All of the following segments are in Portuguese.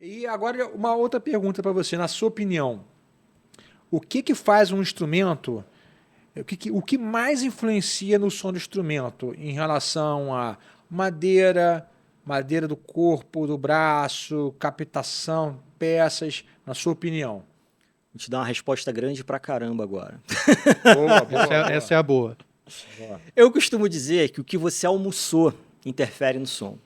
E agora uma outra pergunta para você, na sua opinião. O que que faz um instrumento, o que mais influencia no som do instrumento em relação a madeira, madeira do corpo, do braço, captação, peças, na sua opinião? Vou te dar uma resposta grande pra caramba agora. Boa, boa, Essa é a boa. boa. Eu costumo dizer que o que você almoçou interfere no som.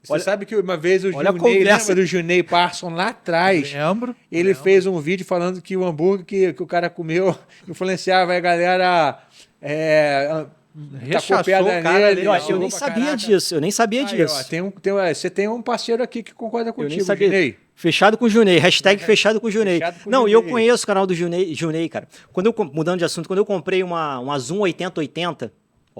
Você sabe que uma vez o olha a Junei, conversa. lembra do Junei Parson lá atrás? Lembro. Ele fez um vídeo falando que o hambúrguer que o cara comeu influenciava a galera. Rechaçou Tacou pedra o cara nele. Eu legal. nem pra sabia caraca. disso, eu nem sabia Aí, disso. ó, você tem um parceiro aqui que concorda Eu nem contigo, sabia. Junei. Fechado com o Junei, hashtag fechado com o Junei. Fechado com o Não, e eu Junei. conheço o canal do Junei, cara. Mudando de assunto, quando eu comprei uma Zoom 8080,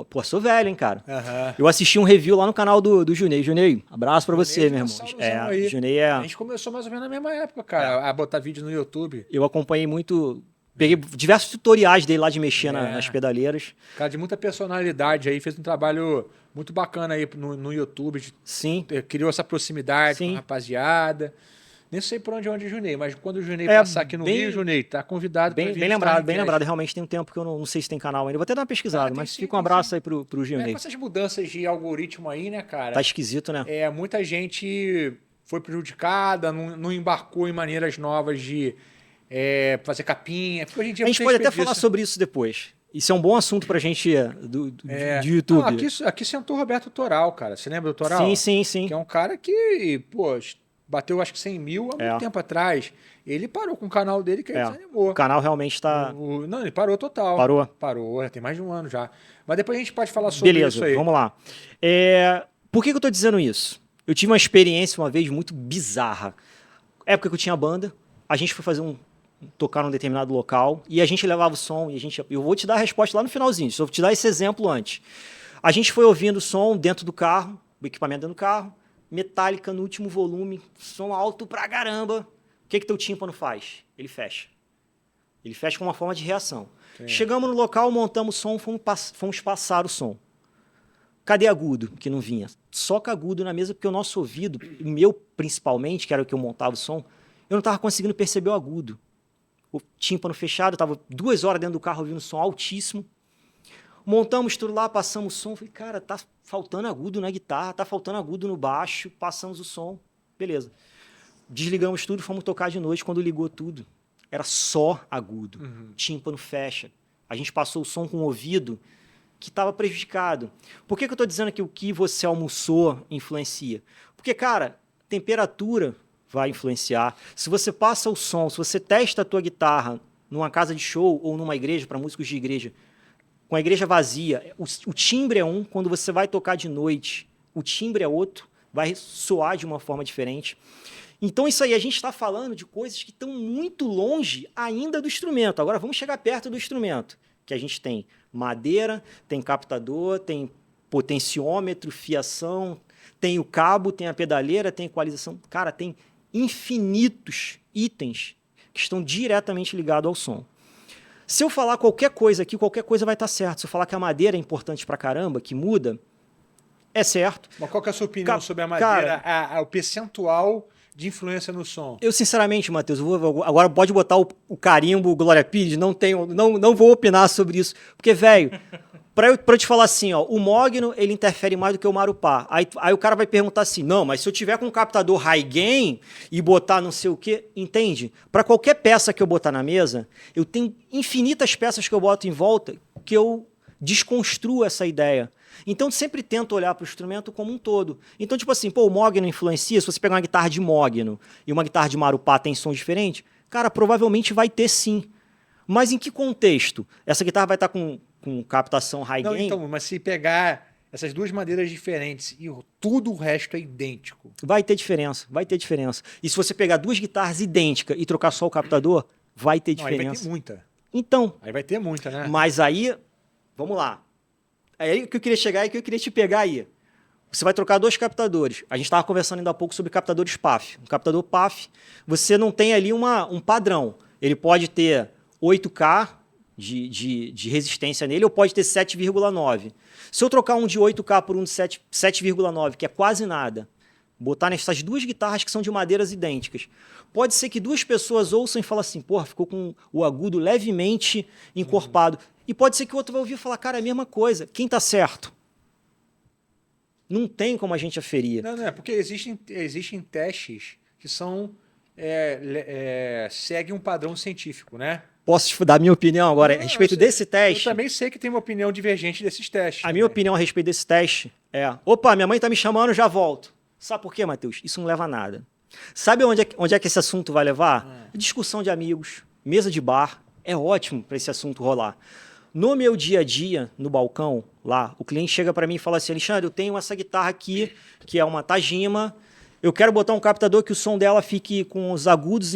pô, sou velho, hein, cara. Aham. Eu assisti um review lá no canal do Junei. Junei, abraço pra você, meu irmão. Dinossaurozão aí. Junei A gente começou mais ou menos na mesma época, cara, a botar vídeo no YouTube. eu acompanhei muito, peguei diversos tutoriais dele lá de mexer nas pedaleiras. Cara de muita personalidade aí, fez um trabalho muito bacana aí no YouTube. Sim. Criou essa proximidade com Sim. a rapaziada. Nem sei por onde o Junei, mas quando o Junei É, passar aqui no bem- Rio, Junei, tá convidado pra Bem, vir bem estar lembrado, em bem Viés. lembrado. Realmente tem um tempo que eu não sei se tem canal ainda. Vou até dar uma pesquisada, tem mas sim, fica um tem abraço sim. aí pro É, Junei. com essas mudanças de algoritmo aí, né, cara? Tá esquisito, né? Muita gente foi prejudicada, não embarcou em maneiras novas de fazer capinha. Porque hoje em dia A gente muita pode até expedição- falar sobre isso depois. Isso é um bom assunto pra gente de Não, YouTube. aqui sentou o Roberto Toral, cara. Você lembra do Toral? Sim, sim, sim. Que é um cara que, pô, bateu acho que 100 mil há muito tempo atrás. Ele parou com o canal dele que ele desanimou. O canal realmente tá... Não, ele parou total. Parou? Parou, já tem mais de um ano já. Mas depois a gente pode falar sobre Beleza, isso aí. vamos lá. Por que eu tô dizendo isso? Eu tive uma experiência uma vez muito bizarra. Época que eu tinha banda, a gente foi tocar num determinado local e a gente levava o som e eu vou te dar a resposta lá no finalzinho, só vou te dar esse exemplo antes. A gente foi ouvindo o som dentro do carro, o equipamento dentro do carro, Metallica no último volume, som alto pra caramba. O que teu tímpano faz? Ele fecha. Ele fecha com uma forma de reação. Sim. Chegamos no local, montamos o som, fomos passar o som. Cadê agudo? Que não vinha. Soca agudo na mesa, porque o nosso ouvido, o meu principalmente, que era o que eu montava o som, eu não estava conseguindo perceber o agudo. O tímpano fechado, eu estava 2 horas dentro do carro ouvindo som altíssimo. Montamos tudo lá, passamos o som. Falei, cara, tá faltando agudo na guitarra, tá faltando agudo no baixo, passamos o som. Beleza. Desligamos tudo, fomos tocar de noite. Quando ligou tudo, era só agudo. Tímpano fecha. A gente passou o som com o ouvido que estava prejudicado. Por que eu estou dizendo que o que você almoçou influencia? Porque, cara, temperatura vai influenciar. Se você passa o som, se você testa a tua guitarra numa casa de show ou numa igreja, para músicos de igreja, com a igreja vazia, o timbre é um, quando você vai tocar de noite, o timbre é outro, vai soar de uma forma diferente. Então, isso aí, a gente está falando de coisas que estão muito longe ainda do instrumento. Agora, vamos chegar perto do instrumento, que a gente tem madeira, tem captador, tem potenciômetro, fiação, tem o cabo, tem a pedaleira, tem equalização. Cara, tem infinitos itens que estão diretamente ligados ao som. Se eu falar qualquer coisa aqui, qualquer coisa vai estar certo. Se eu falar que a madeira é importante pra caramba, que muda, é certo. Mas qual que é a sua opinião sobre a madeira, o percentual de influência no som? Eu, sinceramente, Matheus, agora pode botar o carimbo Glória Pires, não vou opinar sobre isso. Porque, velho, pra eu te falar assim, ó, o Mogno, ele interfere mais do que o Marupá. Aí o cara vai perguntar assim, não, mas se eu tiver com um captador high gain e botar não sei o quê, entende? Para qualquer peça que eu botar na mesa, eu tenho infinitas peças que eu boto em volta que eu desconstruo essa ideia. Então, sempre tento olhar para o instrumento como um todo. Então, tipo assim, o Mogno influencia, se você pegar uma guitarra de Mogno e uma guitarra de Marupá tem som diferente, cara, provavelmente vai ter sim. Mas em que contexto? Essa guitarra vai estar com captação high gain? Então, mas se pegar essas duas madeiras diferentes e tudo o resto é idêntico. Vai ter diferença, vai ter diferença. E se você pegar duas guitarras idênticas e trocar só o captador, vai ter diferença. Aí vai ter muita. Então. Aí vai ter muita, né? Mas aí, vamos lá. É aí que eu queria chegar e que eu queria te pegar aí. Você vai trocar 2 captadores. A gente estava conversando ainda há pouco sobre captadores PAF. Um captador PAF, você não tem ali um padrão. Ele pode ter 8K de resistência nele ou pode ter 7,9. Se eu trocar um de 8K por um de 7,9, que é quase nada, botar nessas duas guitarras que são de madeiras idênticas. Pode ser que duas pessoas ouçam e falem assim, porra, ficou com o agudo levemente encorpado. E pode ser que o outro vai ouvir e falar, cara, é a mesma coisa. Quem está certo? Não tem como a gente aferir. Não, porque existem testes que são seguem um padrão científico, né? Posso te dar a minha opinião agora a respeito desse teste? Eu também sei que tem uma opinião divergente desses testes. A minha opinião a respeito desse teste é: opa, minha mãe tá me chamando, já volto. Sabe por quê, Matheus? Isso não leva a nada. Sabe onde é que esse assunto vai levar? Discussão de amigos, mesa de bar. É ótimo para esse assunto rolar. No meu dia a dia, no balcão, lá, o cliente chega para mim e fala assim, Alexandre, eu tenho essa guitarra aqui, que é uma Tajima, eu quero botar um captador que o som dela fique com os agudos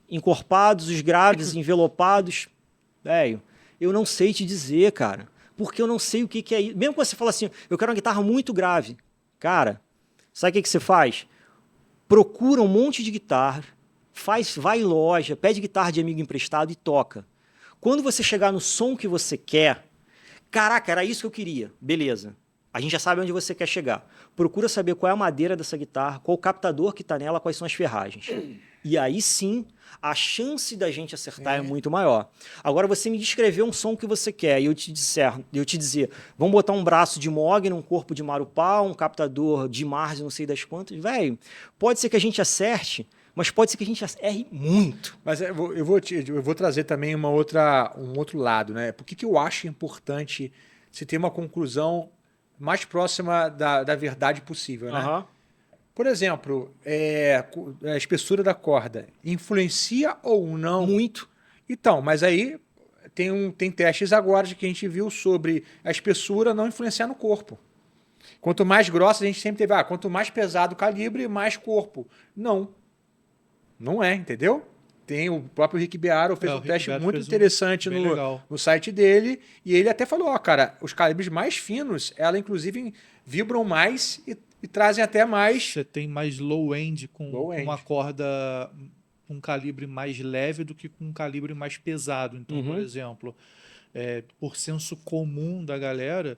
encorpados, os graves envelopados. Velho, eu não sei te dizer, cara, porque eu não sei o que é isso. Mesmo que você fala assim, eu quero uma guitarra muito grave. Cara, sabe o que você faz? Procura um monte de guitarra, vai em loja, pede guitarra de amigo emprestado e toca. Quando você chegar no som que você quer, caraca, era isso que eu queria. Beleza. A gente já sabe onde você quer chegar. Procura saber qual é a madeira dessa guitarra, qual o captador que está nela, quais são as ferragens. E aí sim, a chance da gente acertar é muito maior. Agora, você me descrever um som que você quer e eu te dizer, vamos botar um braço de Mogno, um corpo de Marupá, um captador de Mars, não sei das quantas. Velho, pode ser que a gente acerte, mas pode ser que a gente erre muito. Mas eu vou trazer também um outro lado, né? Por que eu acho importante se ter uma conclusão mais próxima da verdade possível, né? Uhum. Por exemplo, a espessura da corda influencia ou não? Muito. Então, mas aí tem testes agora que a gente viu sobre a espessura não influenciar no corpo. Quanto mais grossa, a gente sempre teve, quanto mais pesado o calibre, mais corpo. Não é, entendeu? Tem o próprio Rick Bearo fez um teste muito interessante no site dele e ele até falou, cara, os calibres mais finos, ela inclusive vibram mais e trazem até mais... Você tem mais low-end com uma corda com um calibre mais leve do que com um calibre mais pesado. Então, por exemplo, por senso comum da galera,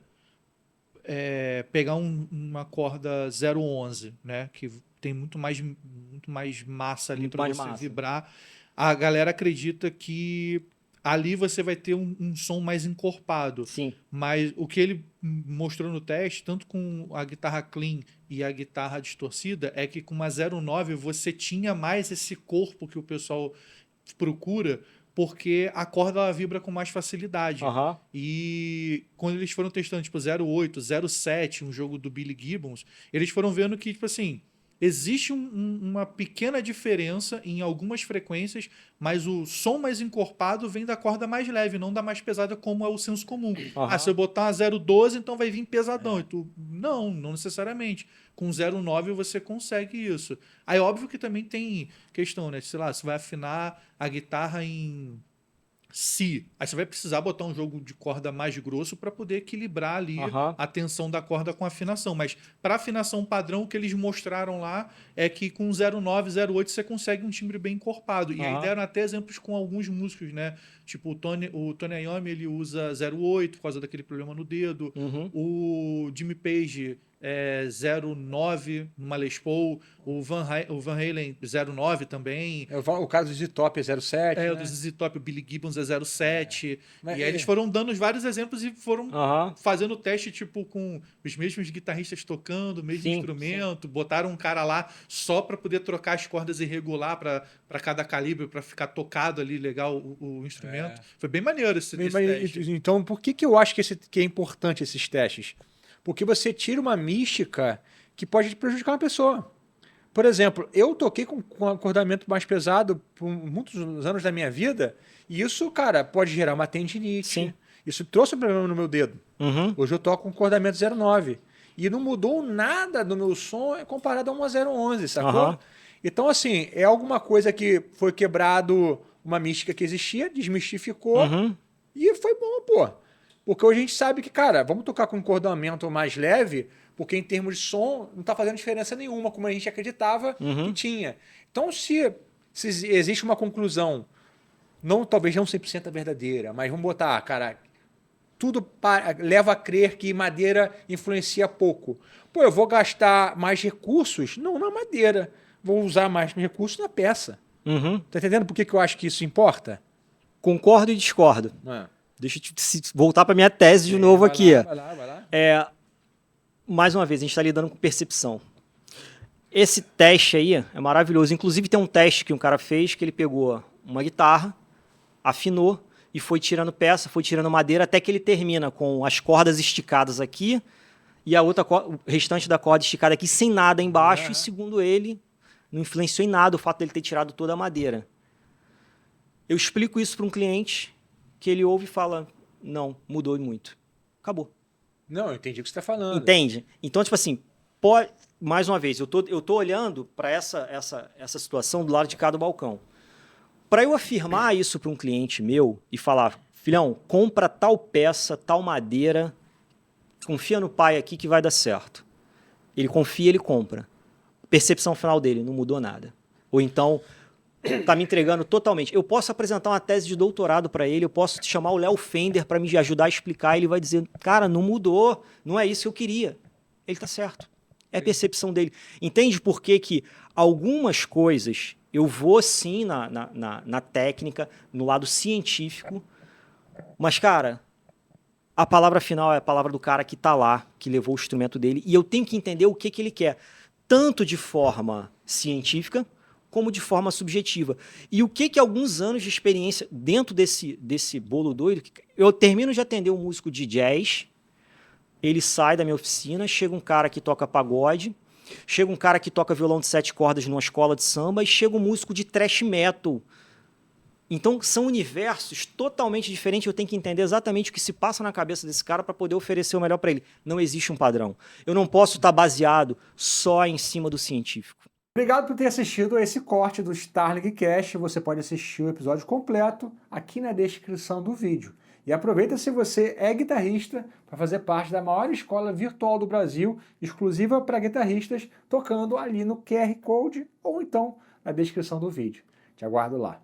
pegar uma corda 011, né, que tem muito mais massa ali para você vibrar. A galera acredita que ali você vai ter um som mais encorpado. Sim. Mas o que ele mostrou no teste, tanto com a guitarra clean e a guitarra distorcida, é que com uma 09 você tinha mais esse corpo que o pessoal procura, porque a corda ela vibra com mais facilidade. Uhum. E quando eles foram testando tipo 08, 07, um jogo do Billy Gibbons, eles foram vendo que, tipo assim, existe uma pequena diferença em algumas frequências, mas o som mais encorpado vem da corda mais leve, não da mais pesada, como é o senso comum. Uhum. Se eu botar uma 012, então vai vir pesadão. Não necessariamente. Com 09 você consegue isso. Aí óbvio que também tem questão, né? Sei lá, você vai afinar a guitarra em Si. Aí você vai precisar botar um jogo de corda mais grosso para poder equilibrar ali a tensão da corda com a afinação. Mas para afinação padrão, o que eles mostraram lá é que com 09, 08 você consegue um timbre bem encorpado. E aí deram até exemplos com alguns músicos, né? Tipo, o Tony Iommi, ele usa 08 por causa daquele problema no dedo. O Jimmy Page 09 numa Les Paul, o Van Halen 09 também. O caso do ZZ Top é 07. O do ZZ Top, o Billy Gibbons é 07. E aí eles é. foram dando vários exemplos e foram fazendo teste tipo com os mesmos guitarristas tocando, o mesmo instrumento, botaram um cara lá só para poder trocar as cordas e regular para cada calibre, para ficar tocado ali legal o instrumento. Foi bem maneiro esse teste. Então, por que eu acho que é importante esses testes? Porque você tira uma mística que pode prejudicar uma pessoa. Por exemplo, eu toquei com acordamento mais pesado por muitos anos da minha vida e isso, cara, pode gerar uma tendinite. Sim. Isso trouxe um problema no meu dedo. Hoje eu toco com acordamento 09 e não mudou nada do meu som comparado a uma 011, sacou? Então, assim, é alguma coisa que foi quebrado, uma mística que existia, desmistificou e foi bom, pô. Porque hoje a gente sabe que, cara, vamos tocar com um acordamento mais leve, porque em termos de som não está fazendo diferença nenhuma, como a gente acreditava que tinha. Então, se existe uma conclusão, talvez não 100% verdadeira, mas vamos botar, cara, tudo leva a crer que madeira influencia pouco. Pô, eu vou gastar mais recursos? Não na madeira. Vou usar mais recursos na peça. Uhum. Tá entendendo por que eu acho que isso importa? Concordo e discordo. É. Deixa eu voltar para minha tese de novo aqui. Vai lá. Mais uma vez, a gente está lidando com percepção. Esse teste aí é maravilhoso. Inclusive, tem um teste que um cara fez que ele pegou uma guitarra, afinou e foi tirando peça, foi tirando madeira, até que ele termina com as cordas esticadas aqui e a outra, o restante da corda esticada aqui sem nada embaixo. E, segundo ele, não influenciou em nada o fato dele ter tirado toda a madeira. Eu explico isso para um cliente que ele ouve e fala, não, mudou muito. Acabou. Não, eu entendi o que você está falando. Entende? Então, tipo assim, mais uma vez, eu tô olhando para essa situação do lado de cada balcão. Para eu afirmar isso para um cliente meu e falar, filhão, compra tal peça, tal madeira, confia no pai aqui que vai dar certo. Ele confia, ele compra. Percepção final dele, não mudou nada. Ou então, tá me entregando totalmente. Eu posso apresentar uma tese de doutorado para ele, eu posso chamar o Léo Fender para me ajudar a explicar, e ele vai dizer, cara, não mudou, não é isso que eu queria. Ele tá certo. É a percepção dele. Entende por que que algumas coisas eu vou sim na técnica, no lado científico, mas, cara, a palavra final é a palavra do cara que tá lá, que levou o instrumento dele, e eu tenho que entender o que ele quer, tanto de forma científica, como de forma subjetiva. E o que alguns anos de experiência dentro desse bolo doido, eu termino de atender um músico de jazz, ele sai da minha oficina, chega um cara que toca pagode, chega um cara que toca violão de 7 cordas numa escola de samba e chega um músico de thrash metal. Então, são universos totalmente diferentes. Eu tenho que entender exatamente o que se passa na cabeça desse cara para poder oferecer o melhor para ele. Não existe um padrão. Eu não posso estar baseado só em cima do científico. Obrigado por ter assistido a esse corte do Starling Cast. Você pode assistir o episódio completo aqui na descrição do vídeo. E aproveita, se você é guitarrista, para fazer parte da maior escola virtual do Brasil, exclusiva para guitarristas, tocando ali no QR Code ou então na descrição do vídeo. Te aguardo lá.